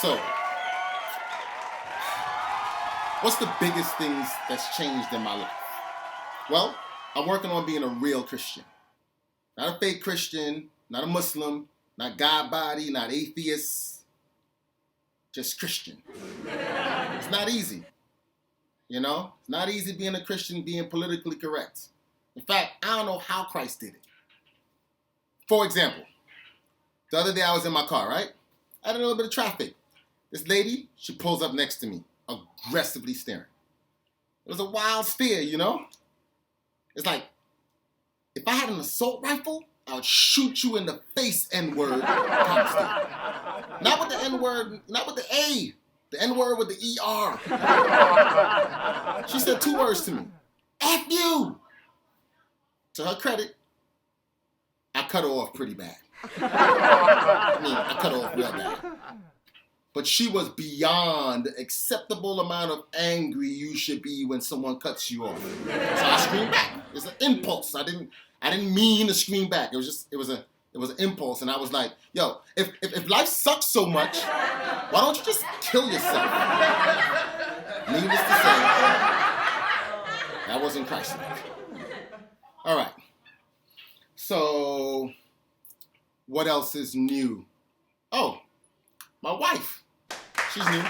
So, what's the biggest things that's changed in my life? Well, I'm working on being a real Christian. Not a fake Christian, not a Muslim, not God body, not atheist, just Christian. It's not easy. You know? It's not easy being a Christian, being politically correct. In fact, I don't know how Christ did it. For example, the other day I was in my car, right? I had a little bit of traffic. This lady, she pulls up next to me, aggressively staring. It was a wild stare, you know? It's like, if I had an assault rifle, I would shoot you in the face, N-word. Not with the N-word, not with the A. The N-word with the E-R. She said 2 words to me. F you! To her credit, I cut her off pretty bad. I cut her off real bad. But she was beyond the acceptable amount of angry you should be when someone cuts you off. So I screamed back. It's an impulse. I didn't mean to scream back. It was an impulse, and I was like, yo, if life sucks so much, why don't you just kill yourself? Needless to say, that wasn't Christ-like. All right. So, what else is new? Oh, my wife. She's new.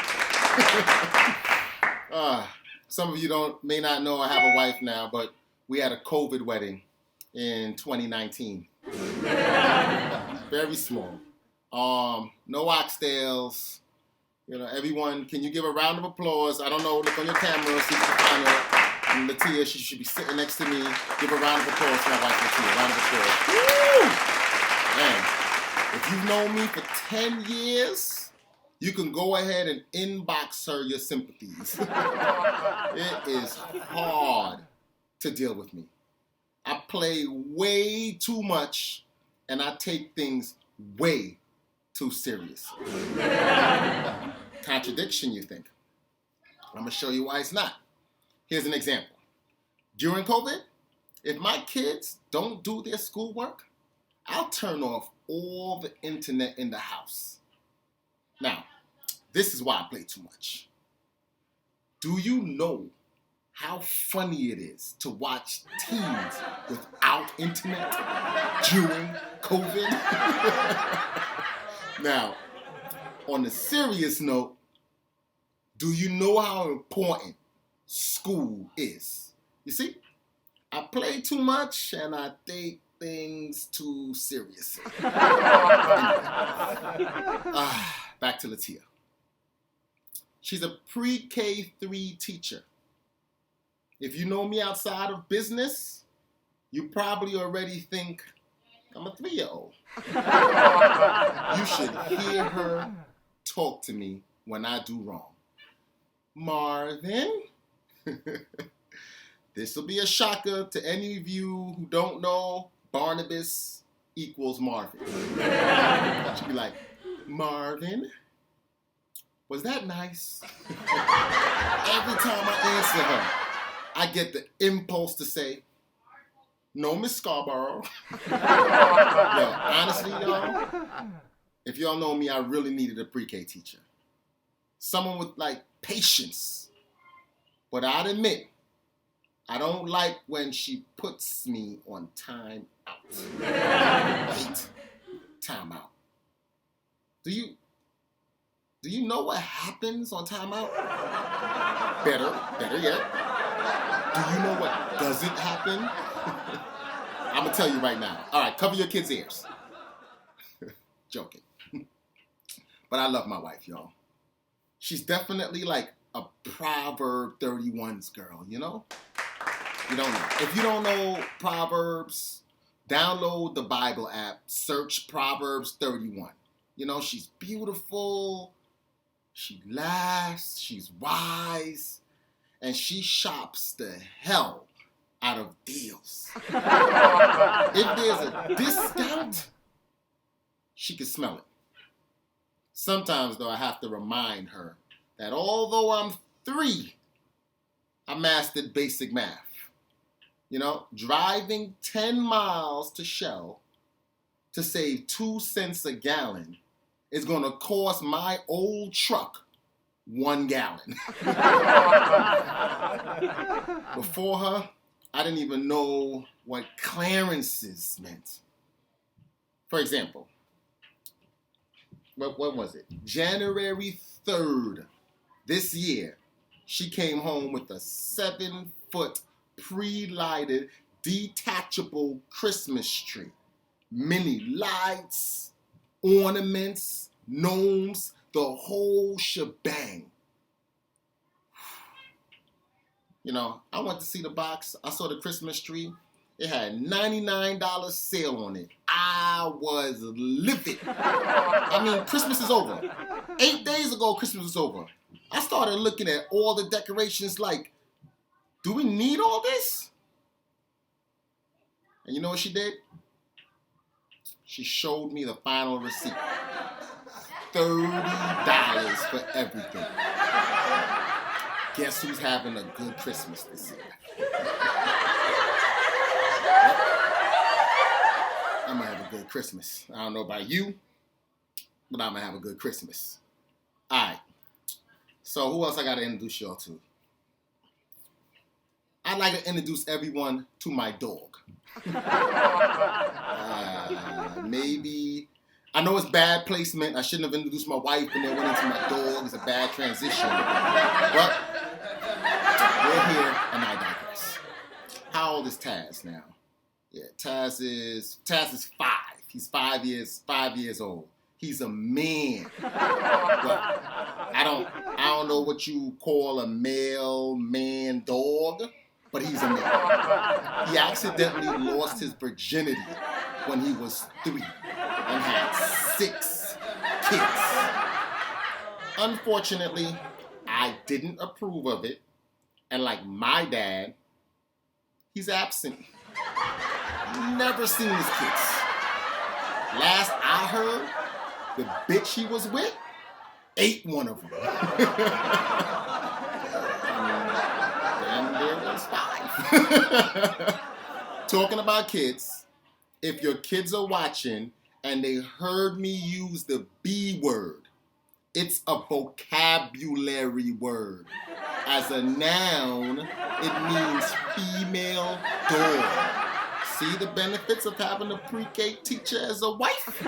Some of you may not know I have a wife now, but we had a COVID wedding in 2019. Very small. No oxtails. You know, everyone, can you give a round of applause? I don't know, look on your camera, see if you can find her. And Latia, she should be sitting next to me. Give a round of applause to my wife, Latia. Round of applause. Woo! Man, if you've known me for 10 years, you can go ahead and inbox her your sympathies. It is hard to deal with me. I play way too much, and I take things way too serious. Contradiction, you think? I'm going to show you why it's not. Here's an example. During COVID, if my kids don't do their schoolwork, I'll turn off all the internet in the house. Now, this is why I play too much. Do you know how funny it is to watch teens without internet during COVID? Now, on a serious note, do you know how important school is? You see, I play too much and I take things too seriously. Back to Latia. She's a pre-K3 teacher. If you know me outside of business, you probably already think I'm a 3-year-old. You should hear her talk to me when I do wrong. Marvin, this will be a shocker to any of you who don't know Barnabas equals Marvin. She'll be like, Marvin, was that nice? Every time I answer her, I get the impulse to say, no, Miss Scarborough. Yo, honestly, y'all, if y'all know me, I really needed a pre-K teacher. Someone with, patience. But I'd admit, I don't like when she puts me on time out. Wait, time out. Do you know what happens on time out? Better yet. Do you know what doesn't happen? I'm going to tell you right now. All right, cover your kids' ears. Joking. But I love my wife, y'all. She's definitely like a Proverb 31's girl, you know? You don't know. If you don't know Proverbs, download the Bible app, search Proverbs 31. You know, she's beautiful, she laughs, she's wise, and she shops the hell out of deals. If there's a discount, she can smell it. Sometimes, though, I have to remind her that although I'm 3, I mastered basic math. You know, driving 10 miles to Shell to save 2 cents a gallon is going to cost my old truck 1 gallon. Before her, I didn't even know what clearances meant. For example, what was it? January 3rd this year, she came home with a 7-foot pre-lighted detachable Christmas tree. Many lights, ornaments, gnomes, the whole shebang. You know, I went to see the box. I saw the Christmas tree. It had $99 sale on it. I was livid. I mean, Christmas is over. 8 days ago, Christmas was over. I started looking at all the decorations like, do we need all this? And you know what she did? She showed me the final receipt. $30 for everything. Guess who's having a good Christmas this year? I'm gonna have a good Christmas. I don't know about you, but I'm gonna have a good Christmas. All right. So who else I gotta introduce y'all to? I'd like to introduce everyone to my dog. Maybe, I know it's bad placement. I shouldn't have introduced my wife and then went into my dog. It's a bad transition. But we're here and I digress. How old is Taz now? Yeah, Taz is 5. He's 5 years old. He's a man. Well, I don't know what you call a male man dog, but he's a man. He accidentally lost his virginity when he was 3 and had 6 kids. Unfortunately, I didn't approve of it, and like my dad, he's absent. Never seen his kids. Last I heard, the bitch he was with ate one of them. And there was 5. Talking about kids, if your kids are watching and they heard me use the B word, it's a vocabulary word. As a noun, it means female dog. See the benefits of having a pre-K teacher as a wife?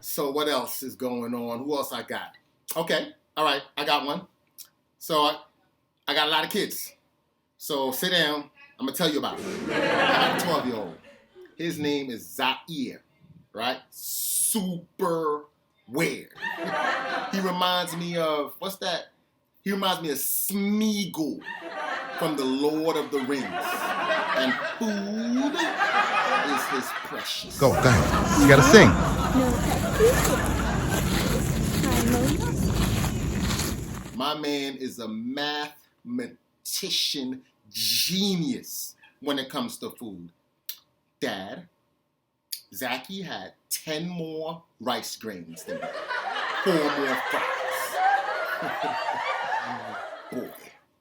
So what else is going on? Who else I got? Okay, all right, I got one. So I got a lot of kids. So sit down, I'm gonna tell you about it. I got a 12-year-old. His name is Zaire, right? Super weird. He reminds me of, what's that? He reminds me of Smeagol from the Lord of the Rings. And food is his precious. Go ahead. You gotta sing. My man is a mathematician genius when it comes to food. Dad, Zachy had 10 more rice grains than me. 4 more fries. Boy,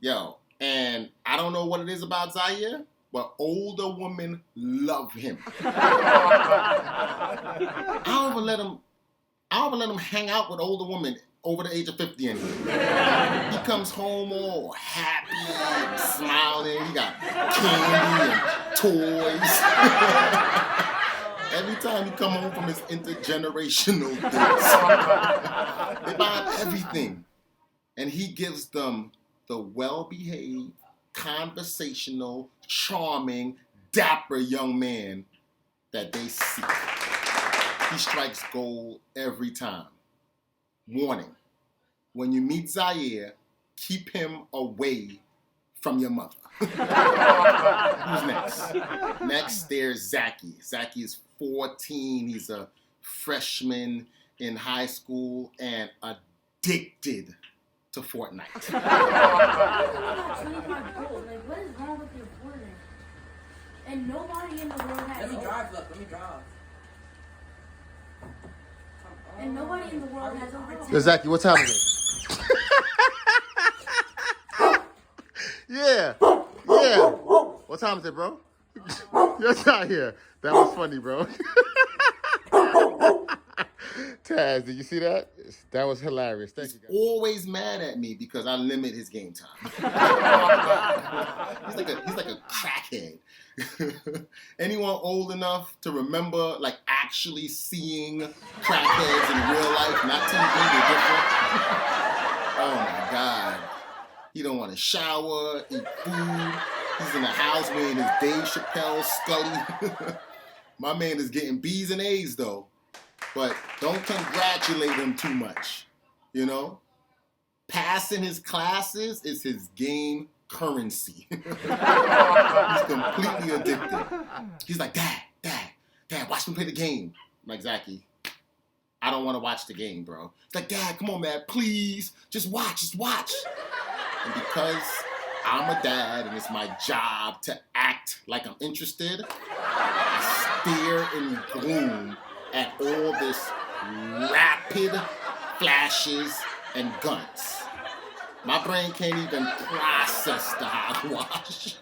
yo. And I don't know what it is about Zaire, but older women love him. I don't even let him hang out with older women over the age of 50 anymore. He comes home all happy and smiling. He got candy and toys. Every time he come home from his intergenerational dates, they buy him everything. And he gives them the well-behaved, conversational, charming, dapper young man that they seek. He strikes gold every time. Warning, when you meet Zaire, keep him away from your mother. Who's next? Next, there's Zachy. Zachy is 14. He's a freshman in high school and addicted to Fortnite. Like, what is wrong with your Fortnite? And nobody in the world has. Let me drive, look. Let me drive. And nobody in the world has over 10. Yo, Zachy, what time is it? Yeah. What time is it, bro? You're not here. That was funny, bro. Taz, did you see that? That was hilarious. Thank He's you, guys. always mad at me because I limit his game time. he's like a crackhead. Anyone old enough to remember like actually seeing crackheads in real life, not TV, they're different. Oh my God. He don't want to shower, eat food. He's in the house wearing his Dave Chappelle Scully. My man is getting B's and A's though. But don't congratulate him too much. You know? Passing his classes is his game currency. He's completely addicted. He's like, Dad, watch me play the game. I'm like, Zachy, I don't want to watch the game, bro. He's like, Dad, come on, man, please. Just watch. And because I'm a dad and it's my job to act like I'm interested, I stare in gloom at all this rapid flashes and guns. My brain can't even process the hogwash.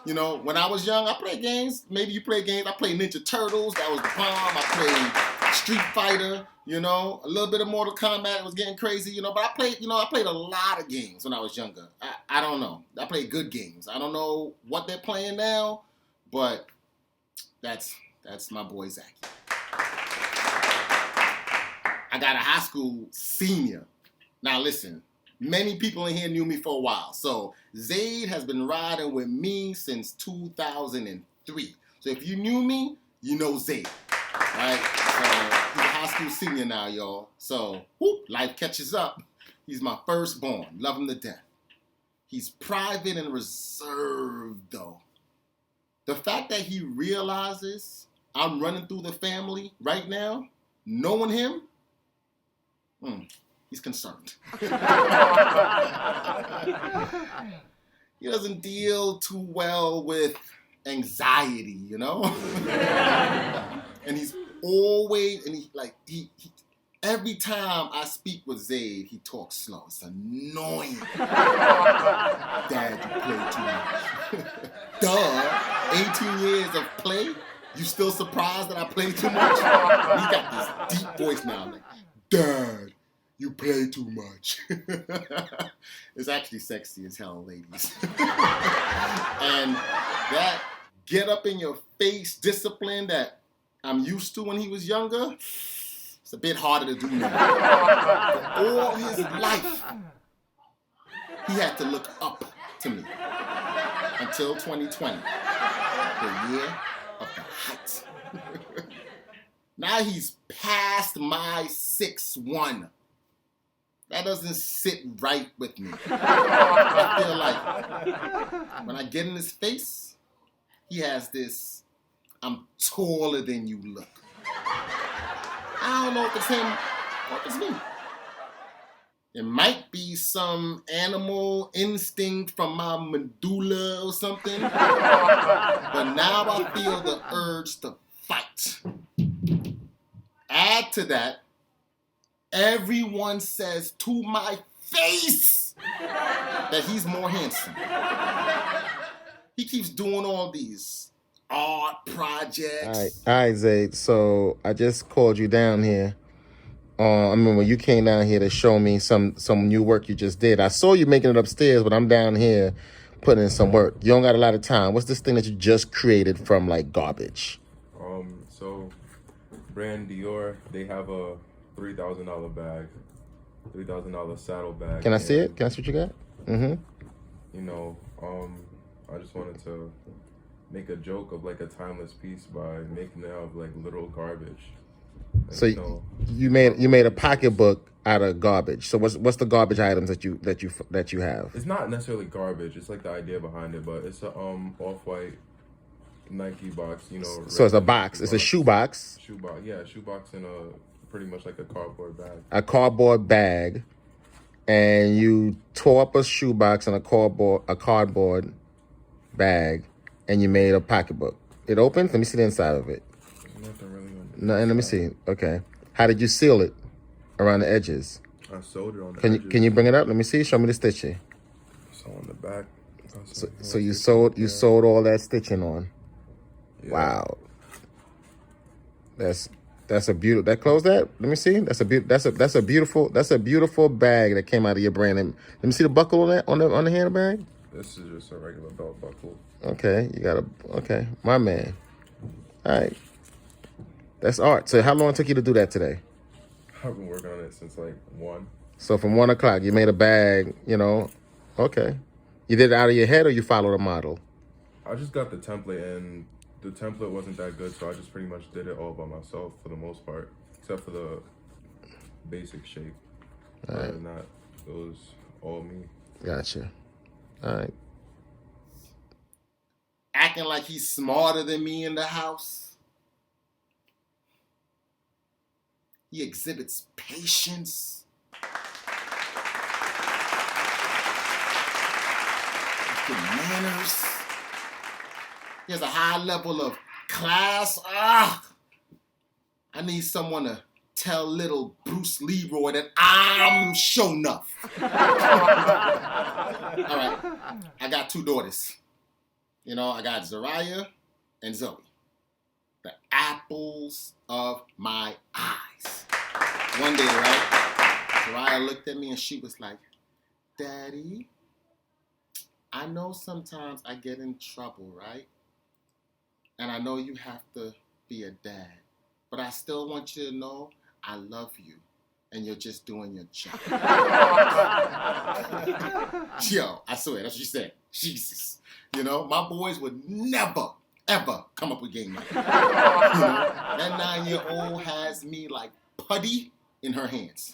You know, when I was young, I played games. Maybe you play games. I played Ninja Turtles. That was the bomb. I played Street Fighter. You know, a little bit of Mortal Kombat. It was getting crazy. You know, but I played a lot of games when I was younger. I don't know. I played good games. I don't know what they're playing now, but that's my boy Zachy. I got a high school senior. Now listen, many people in here knew me for a while. So Zayd has been riding with me since 2003. So if you knew me, you know Zayd, right? So he's a high school senior now, y'all. So life catches up. He's my firstborn. Love him to death. He's private and reserved though. The fact that he realizes I'm running through the family right now, knowing him, he's concerned. He doesn't deal too well with anxiety, you know? And he's always, he every time I speak with Zayd, he talks slow. It's annoying. Dad, you play too much. Duh, 18 years of play? You still surprised that I play too much? And he got this deep voice now, like, Dad, you play too much. It's actually sexy as hell, ladies. And that get up in your face discipline that I'm used to when he was younger, it's a bit harder to do now. For all his life, he had to look up to me until 2020, the year of the height. Now he's past my 6'1". That doesn't sit right with me. I feel like when I get in his face, he has this, I'm taller than you look. I don't know if it's him or if it's me. It might be some animal instinct from my medulla or something. But now I feel the urge to fight. Add to that, everyone says to my face that he's more handsome. He keeps doing all these art projects. All right, Zayd. So I just called you down here. I remember you came down here to show me some new work you just did. I saw you making it upstairs, but I'm down here putting in some work. You don't got a lot of time. What's this thing that you just created from like garbage? So brand Dior, they have a $3,000 bag, $3,000 saddle bag. Can I see it? Can I see what you got? Mm-hmm. You know, I just wanted to make a joke of like a timeless piece by making it out of like literal garbage. Like, So you made a pocketbook out of garbage. So what's the garbage items that you have? It's not necessarily garbage. It's like the idea behind it, but it's a off-white Nike box. You know. So it's a box. It's a shoe box. Shoebox, yeah, shoebox and pretty much like a cardboard bag. A cardboard bag, and you tore up a shoebox and a cardboard bag, and you made a pocketbook. It opens. Let me see the inside of it. Nothing really on it. No, and let me see. Okay, how did you seal it around the edges? I sewed it on the edges. Can you bring it up? Let me see. Show me the stitching. So on the back. So you sewed all that stitching on. Yeah. Wow. That's a beautiful. That close that. Let me see. That's a beautiful bag that came out of your brand. Let me see the buckle on that on the handbag. This is just a regular belt buckle. Okay, you got a okay, my man. All right, that's art. So how long it took you to do that today? I've been working on it since like 1. So from 1 o'clock, you made a bag. Okay. You did it out of your head, or you followed a model? I just got the template, and the template wasn't that good, so I just pretty much did it all by myself for the most part, except for the basic shape. Other than that, it was all me. Gotcha. All right. Acting like he's smarter than me in the house. He exhibits patience. Good manners. He has a high level of class. I need someone to tell little Bruce Leroy that I'm show enough. All right, I got 2 daughters. I got Zariah and Zoe. The apples of my eyes. One day, right, Zariah looked at me and she was like, Daddy, I know sometimes I get in trouble, right? And I know you have to be a dad. But I still want you to know I love you. And you're just doing your job. Yo, I swear, that's what she said. Jesus. My boys would never, ever come up with game like that. That 9-year-old has me like putty in her hands.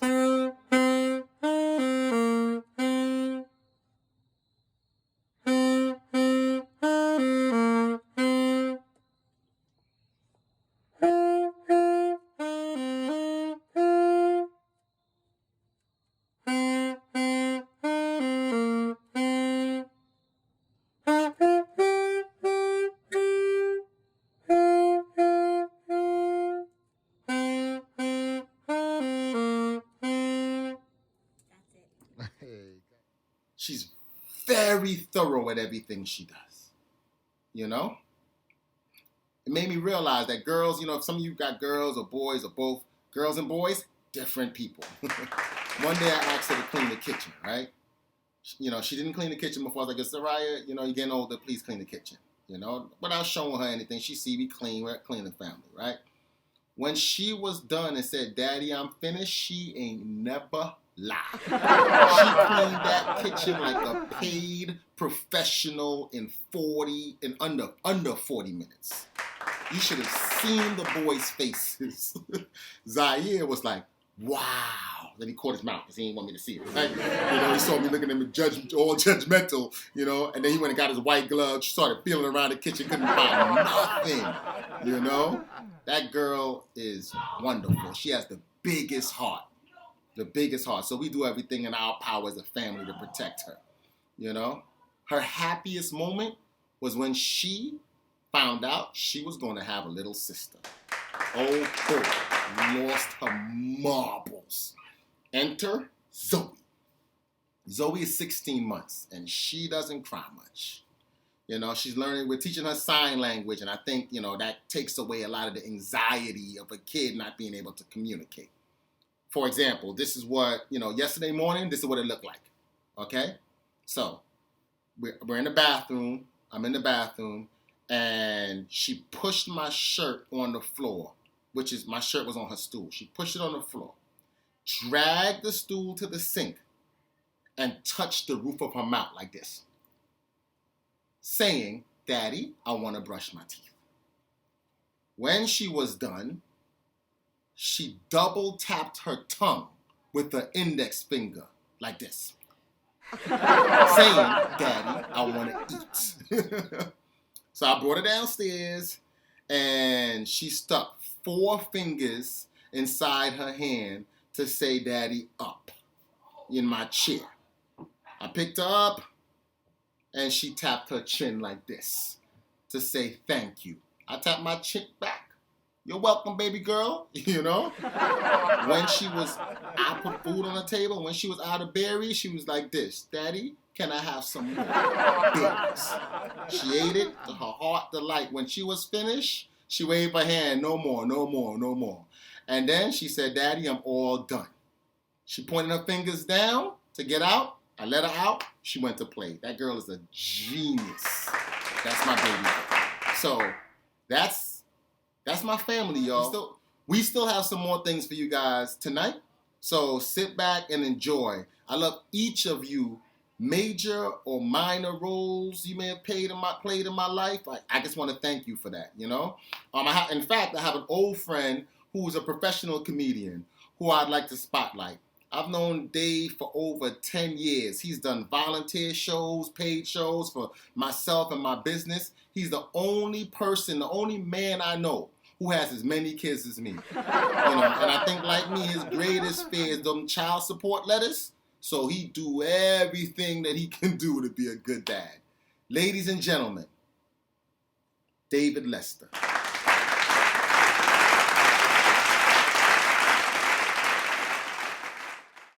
She's very thorough at everything she does. It made me realize that girls, if some of you got girls or boys or both, girls and boys, different people. One day I asked her to clean the kitchen, right? She didn't clean the kitchen before. I was like, Soraya, you're getting older, please clean the kitchen. Without showing her anything. She see me clean, we're a cleaning family, right? When she was done and said, Daddy, I'm finished, she ain't never lied. She cleaned that kitchen like a paid professional in under 40 minutes. You should have seen the boys' faces. Zaire was like, wow. Then he caught his mouth because he didn't want me to see it. Right? He saw me looking at him all judgmental, and then he went and got his white gloves, started feeling around the kitchen, couldn't find nothing, That girl is wonderful. She has the biggest heart. So we do everything in our power as a family to protect her, Her happiest moment was when she found out she was going to have a little sister. Oh, boy, lost her marbles. Enter Zoe. Zoe is 16 months, and she doesn't cry much. She's learning, we're teaching her sign language, and I think, that takes away a lot of the anxiety of a kid not being able to communicate. For example, this is what, yesterday morning, this is what it looked like, okay? So, we're in the bathroom, I'm in the bathroom, and she pushed my shirt on the floor, my shirt was on her stool. She pushed it on the floor, dragged the stool to the sink, and touched the roof of her mouth like this, saying, Daddy, I want to brush my teeth. When she was done, she double tapped her tongue with the index finger like this, saying, Daddy, I want to eat. So I brought her downstairs, and she stuck 4 fingers inside her hand to say, Daddy, up, in my chair. I picked her up, and she tapped her chin like this to say, thank you. I tapped my chin back. You're welcome, baby girl, When I put food on the table, when she was out of berries, she was like this, Daddy, can I have some more berries? She ate it to her heart delight. When she was finished, she waved her hand, no more, no more, no more. And then she said, Daddy, I'm all done. She pointed her fingers down to get out. I let her out. She went to play. That girl is a genius. That's my baby. So that's my family, y'all. We still have some more things for you guys tonight. So sit back and enjoy. I love each of you. Major or minor roles you may have played in my life. I just want to thank you for that, you know? In fact, I have an old friend who is a professional comedian who I'd like to spotlight. I've known Dave for over 10 years. He's done volunteer shows, paid shows for myself and my business. He's the only man I know who has as many kids as me. You know, and I think like me, his greatest fear is them child support letters. So he do everything that he can do to be a good dad. Ladies and gentlemen, David Lester.